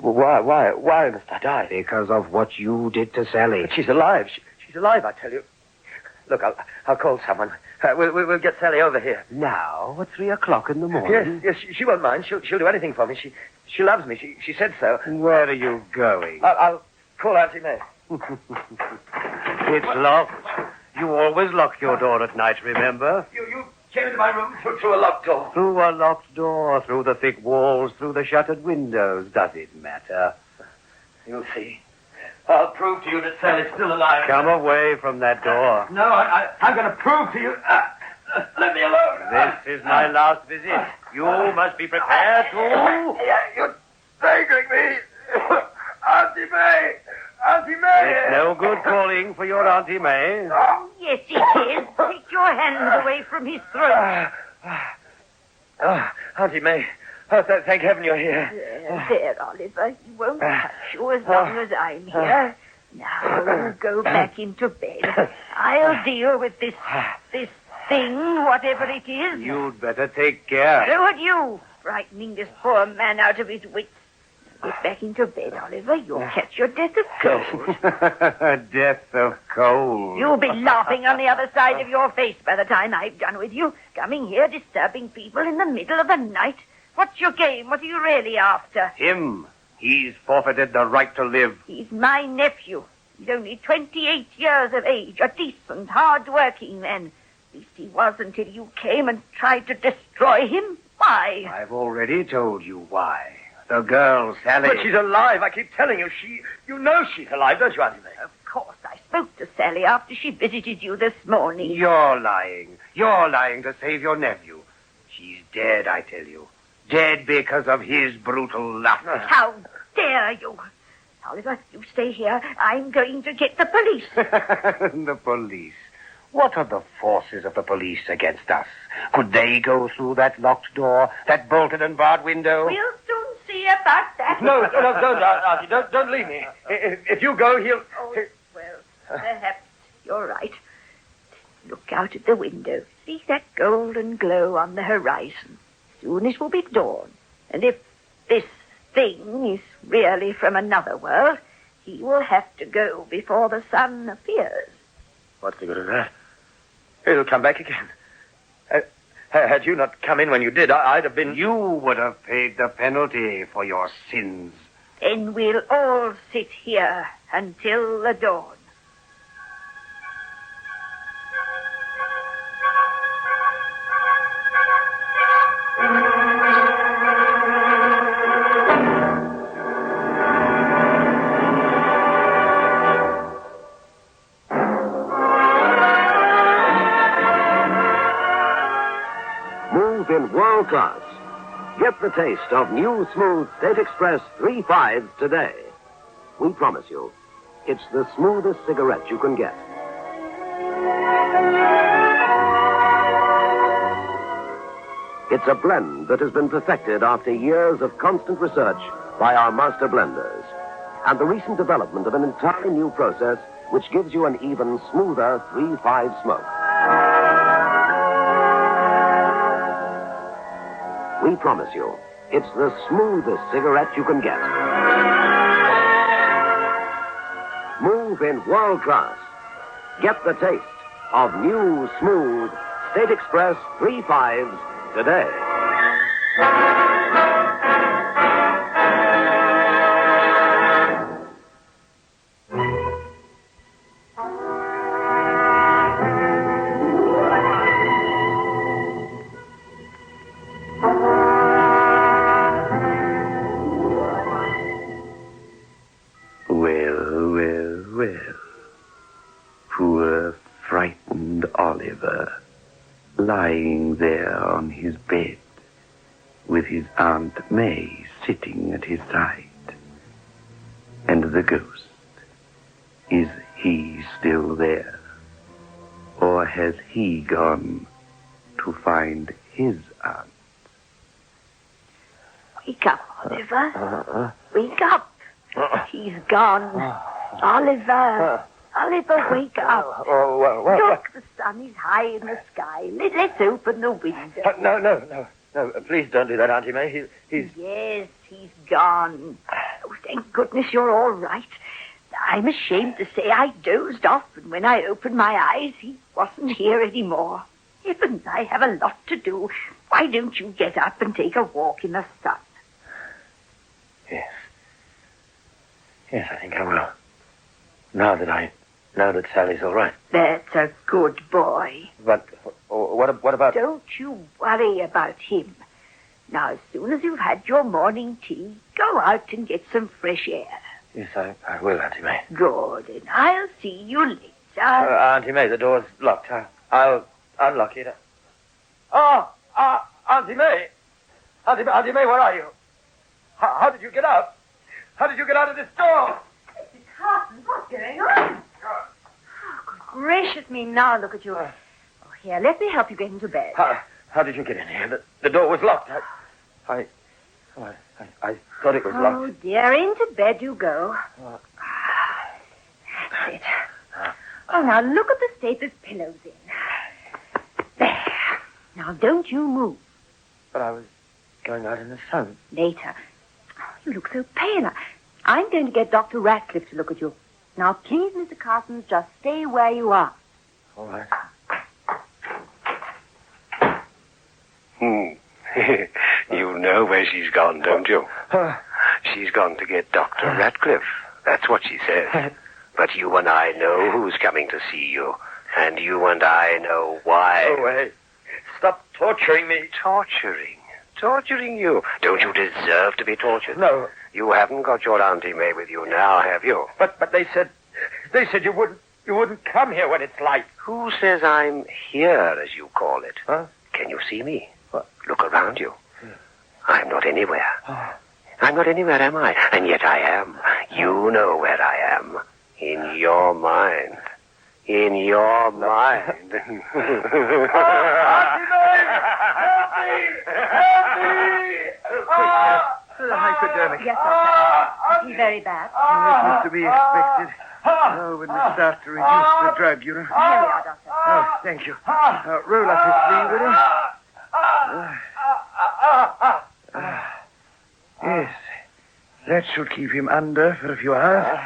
why must I die? Because of what you did to Sally. But she's alive. She's alive, I tell you. Look, I'll call someone. We'll get Sally over here. Now, at 3:00 in the morning? Yes, she won't mind. She'll do anything for me. She loves me. She said so. Where are you going? I'll call Auntie May. It's locked. You always lock your door at night, remember? You came into my room through a locked door. Through a locked door, through the thick walls, through the shuttered windows. Does it matter? You'll see. I'll prove to you that Sally's still alive. Come away from that door. No, I'm going to prove to you. Let me alone. This is my last visit. You must be prepared to... You're strangling me. Auntie May. Auntie May. It's no good calling for your Auntie May. Yes, it is. Take your hands away from his throat. Auntie May. Oh, thank heaven you're here. There, Oliver. He won't touch you as long as I'm here. Now, you go back into bed. I'll deal with this thing, whatever it is. You'd better take care. So would you, frightening this poor man out of his wits. Get back into bed, Oliver. You'll catch your death of cold. Death of cold. You'll be laughing on the other side of your face by the time I've done with you. Coming here, disturbing people in the middle of the night. What's your game? What are you really after? Him. He's forfeited the right to live. He's my nephew. He's only 28 years of age, a decent, hard-working man. At least he was until you came and tried to destroy him. Why? I've already told you why. The girl, Sally. But she's alive. I keep telling you. You know she's alive, don't you, Auntie May? Of course, I spoke to Sally after she visited you this morning. You're lying. You're lying to save your nephew. She's dead, I tell you. Dead because of his brutal lust. How dare you? Oliver, you stay here. I'm going to get the police. The police. What are the forces of the police against us? Could they go through that locked door, that bolted and barred window? We'll soon see about that. No, don't, Auntie. Don't leave me. If you go, he'll... Oh, well, perhaps you're right. Look out at the window. See that golden glow on the horizon. Soon it will be dawn. And if this thing is really from another world, he will have to go before the sun appears. What's the good of that? He'll come back again. Had you not come in when you did, I'd have been... You would have paid the penalty for your sins. Then we'll all sit here until the dawn. In world class. Get the taste of new smooth State Express 3/5 today. We promise you, it's the smoothest cigarette you can get. It's a blend that has been perfected after years of constant research by our master blenders, and the recent development of an entirely new process which gives you an even smoother 3/5 smoke. We promise you, it's the smoothest cigarette you can get. Move in world class. Get the taste of new, smooth State Express 3/5 today. Lying there on his bed, with his Aunt May sitting at his side. And the ghost, is he still there? Or has he gone to find his aunt? Wake up, Oliver. Wake up. He's gone. Oliver. Oliver, wake up. Look, the sun is high in the sky. Let's open the window. No. Please don't do that, Auntie May. He's... Yes, he's gone. Oh, thank goodness you're all right. I'm ashamed to say I dozed off, and when I opened my eyes, he wasn't here anymore. Heavens, I have a lot to do. Why don't you get up and take a walk in the sun? Yes, I think I will. Now that I know that Sally's all right. That's a good boy. But what about... Don't you worry about him. Now, as soon as you've had your morning tea, go out and get some fresh air. Yes, I will, Auntie May. Good, and I'll see you later. Auntie May, the door's locked. I'll unlock it. Auntie May! Auntie May, where are you? How did you get out? How did you get out of this door? Carson, what's going on? Oh, good gracious me, now look at you. Here, let me help you get into bed. How did you get in here? The door was locked. I thought it was locked. Oh, dear, into bed you go. That's it. Oh, now look at the state this pillow's in. There. Now, don't you move. But I was going out in the sun. Later. Oh, you look so pale. I'm going to get Dr. Ratcliffe to look at you. Now, please, Mr. Carson, just stay where you are. All right. You know where she's gone, don't you? She's gone to get Dr. Ratcliffe. That's what she said. But you and I know who's coming to see you. And you and I know why. Oh, hey. Stop torturing me. Torturing? Torturing you? Don't you deserve to be tortured? No. You haven't got your Auntie May with you now, have you? But they said you wouldn't come here when it's light. Who says I'm here, as you call it? Huh? Can you see me? What? Look around you. I'm not anywhere. I'm not anywhere, am I? And yet I am. You know where I am. In your mind. In your mind. Auntie May! Help me! The hypodermic. Yes, Doctor. Is he very bad? This is to be expected. Oh, when we start to reduce the drug, you know. Here we are, Doctor. Oh, thank you. Roll up his sleeve, will you? Yes. That should keep him under for a few hours.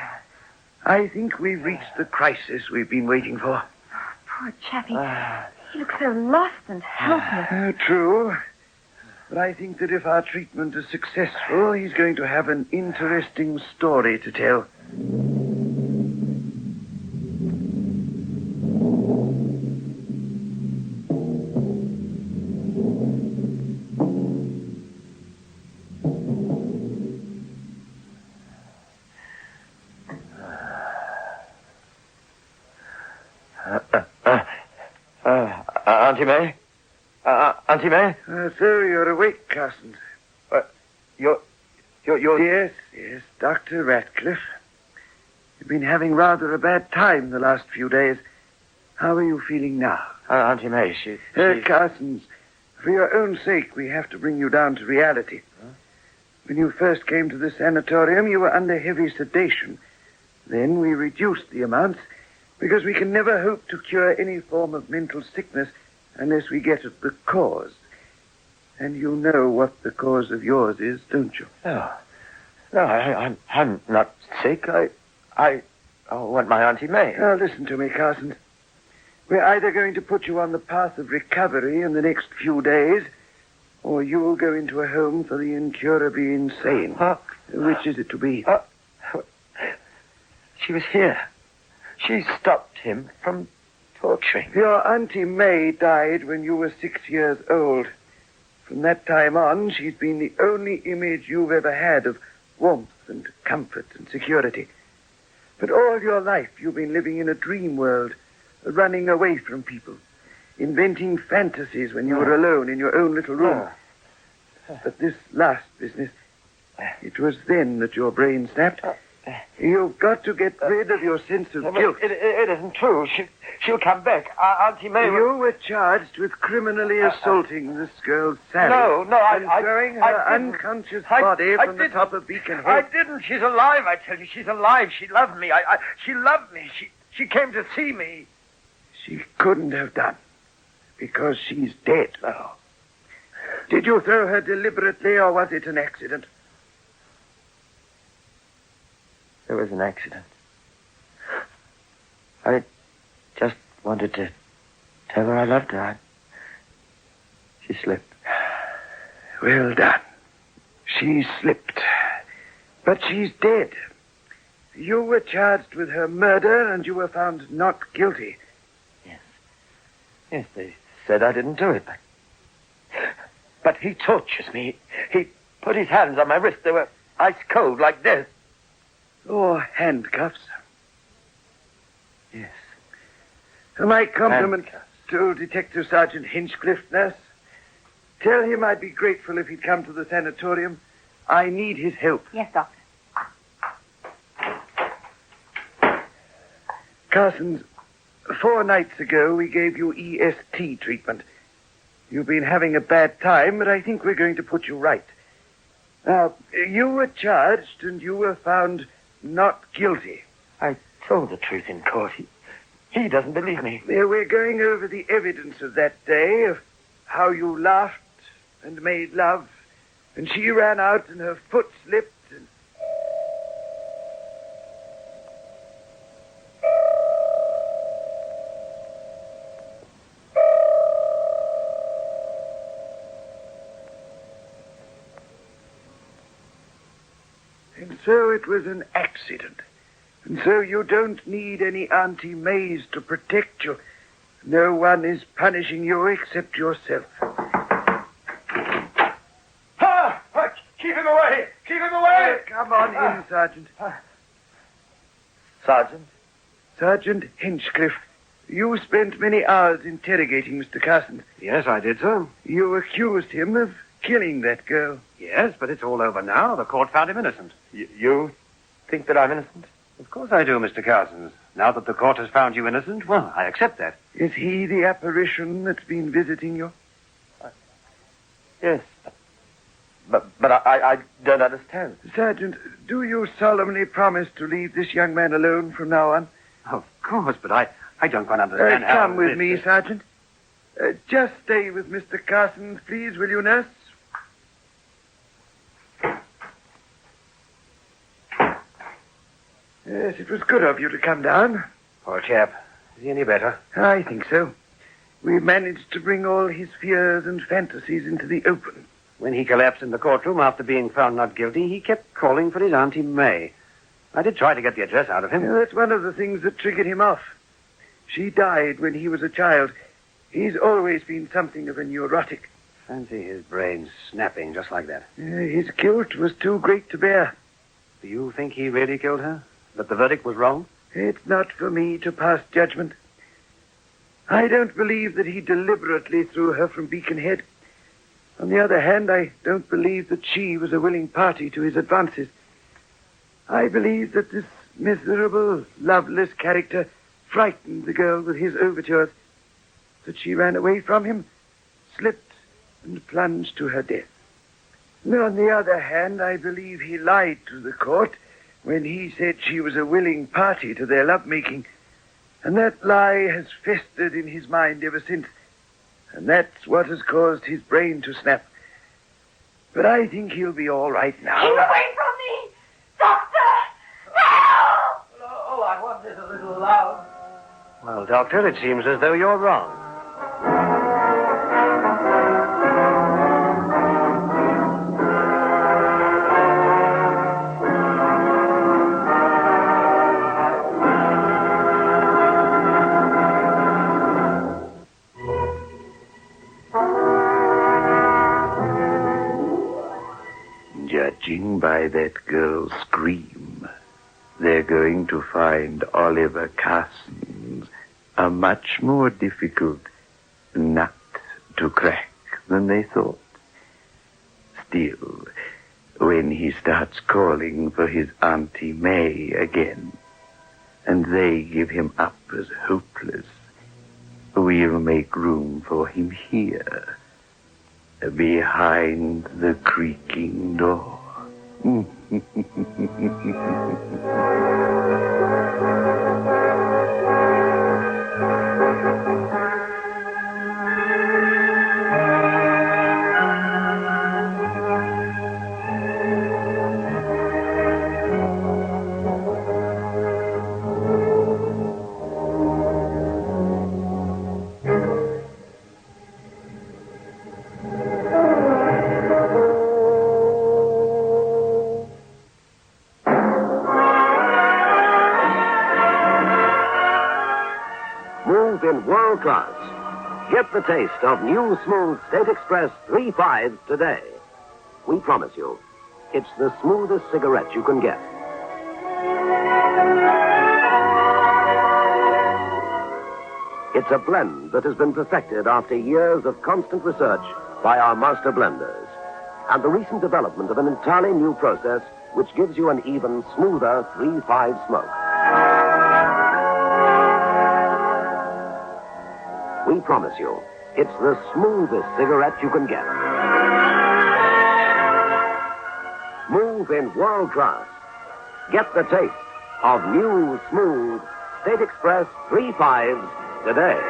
I think we've reached the crisis we've been waiting for. Poor chappie. He looks so lost and helpless. True. But I think that if our treatment is successful, he's going to have an interesting story to tell. Auntie May? Auntie May? So you're awake, Carson. You're... Yes, Dr. Ratcliffe. You've been having rather a bad time the last few days. How are you feeling now? Auntie May, she... Carson, for your own sake, we have to bring you down to reality. Huh? When you first came to the sanatorium, you were under heavy sedation. Then we reduced the amounts because we can never hope to cure any form of mental sickness unless we get at the cause. And you know what the cause of yours is, don't you? No, I'm not sick. I want my Auntie May. Now, listen to me, Carson. We're either going to put you on the path of recovery in the next few days, or you will go into a home for the incurably insane. Which is it to be? She was here. She stopped him from torturing. Your Auntie May died when you were 6 years old. From that time on, she's been the only image you've ever had of warmth and comfort and security. But all your life, you've been living in a dream world, running away from people, inventing fantasies when you were alone in your own little room. But this last business, it was then that your brain snapped. You've got to get rid of your sense of guilt. It isn't true. She'll come back. Auntie May... You were charged with criminally assaulting this girl's Sally. No, and throwing her unconscious body from the top of Beacon Hill. I didn't. She's alive, I tell you. She's alive. She loved me. She loved me. She came to see me. She couldn't have done, because she's dead now. Did you throw her deliberately, or was it an accident? It was an accident. I just wanted to tell her I loved her. She slipped. Well done. She slipped. But she's dead. You were charged with her murder, and you were found not guilty. Yes, they said I didn't do it. But he tortures me. He put his hands on my wrists. They were ice cold like this. Or handcuffs. Yes. My compliments to Detective Sergeant Hinchcliffe, nurse. Tell him I'd be grateful if he'd come to the sanatorium. I need his help. Yes, Doctor. Carson's, 4 nights ago we gave you EST treatment. You've been having a bad time, but I think we're going to put you right. Now, you were charged and you were found not guilty. I told the truth in court. He doesn't believe me. We're going over the evidence of that day, of how you laughed and made love, and she ran out and her foot slipped. And so it was an accident. And so you don't need any Auntie Mays to protect you. No one is punishing you except yourself. Keep him away! Keep him away! Come on in, Sergeant. Sergeant? Sergeant Hinchcliffe, you spent many hours interrogating Mr. Carson. Yes, I did, sir. You accused him of killing that girl. Yes, but it's all over now. The court found him innocent. You think that I'm innocent? Of course I do, Mr. Carson. Now that the court has found you innocent, well, I accept that. Is he the apparition that's been visiting you? Yes. But I don't understand. Sergeant, do you solemnly promise to leave this young man alone from now on? Of course, but I don't quite understand how... Come with me, Sergeant. Just stay with Mr. Carson, please, will you, nurse? Yes, it was good of you to come down. Poor chap. Is he any better? I think so. We managed to bring all his fears and fantasies into the open. When he collapsed in the courtroom after being found not guilty, he kept calling for his Auntie May. I did try to get the address out of him. Yeah, that's one of the things that triggered him off. She died when he was a child. He's always been something of a neurotic. Fancy his brain snapping just like that. His guilt was too great to bear. Do you think he really killed her? That the verdict was wrong? It's not for me to pass judgment. I don't believe that he deliberately threw her from Beacon Head. On the other hand, I don't believe that she was a willing party to his advances. I believe that this miserable, loveless character frightened the girl with his overtures, that she ran away from him, slipped, and plunged to her death. And on the other hand, I believe he lied to the court when he said she was a willing party to their lovemaking, and that lie has festered in his mind ever since. And that's what has caused his brain to snap. But I think he'll be all right now. Keep away from me! Doctor! Help! Oh, I want this a little loud. Well, Doctor, it seems as though you're wrong. Judging by that girl's scream, they're going to find Oliver Carson's a much more difficult nut to crack than they thought. Still, when he starts calling for his Auntie May again, and they give him up as hopeless, we'll make room for him here, behind the creaking door. In world class. Get the taste of new smooth State Express 3.5s today. We promise you, it's the smoothest cigarette you can get. It's a blend that has been perfected after years of constant research by our master blenders, and the recent development of an entirely new process which gives you an even smoother 3.5 smoke. We promise you, it's the smoothest cigarette you can get. Move in world class. Get the taste of new, smooth State Express 3.5s today.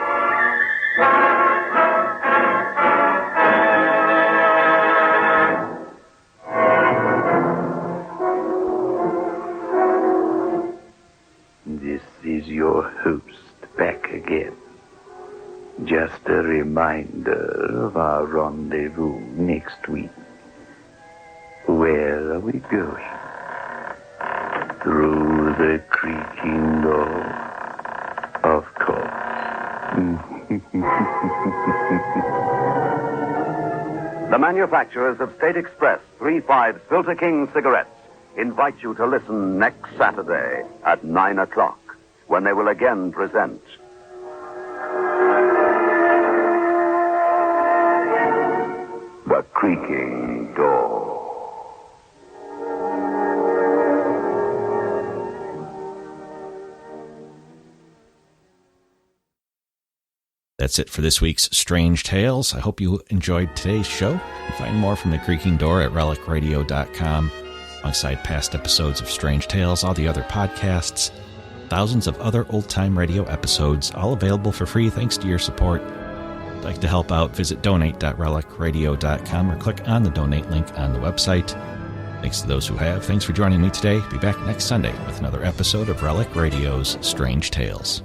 This is your host back again. Just a reminder of our rendezvous next week. Where are we going? Through the creaking door, of course. The manufacturers of State Express 3/5 Filter King cigarettes invite you to listen next Saturday at 9 o'clock when they will again present The Creaking Door. That's it for this week's Strange Tales. I hope you enjoyed today's show. You can find more from The Creaking Door at relicradio.com, alongside past episodes of Strange Tales, all the other podcasts, thousands of other old-time radio episodes, all available for free thanks to your support. If you'd like to help out, visit donate.relicradio.com or click on the donate link on the website. Thanks to those who have. Thanks for joining me today. Be back next Sunday with another episode of Relic Radio's Strange Tales.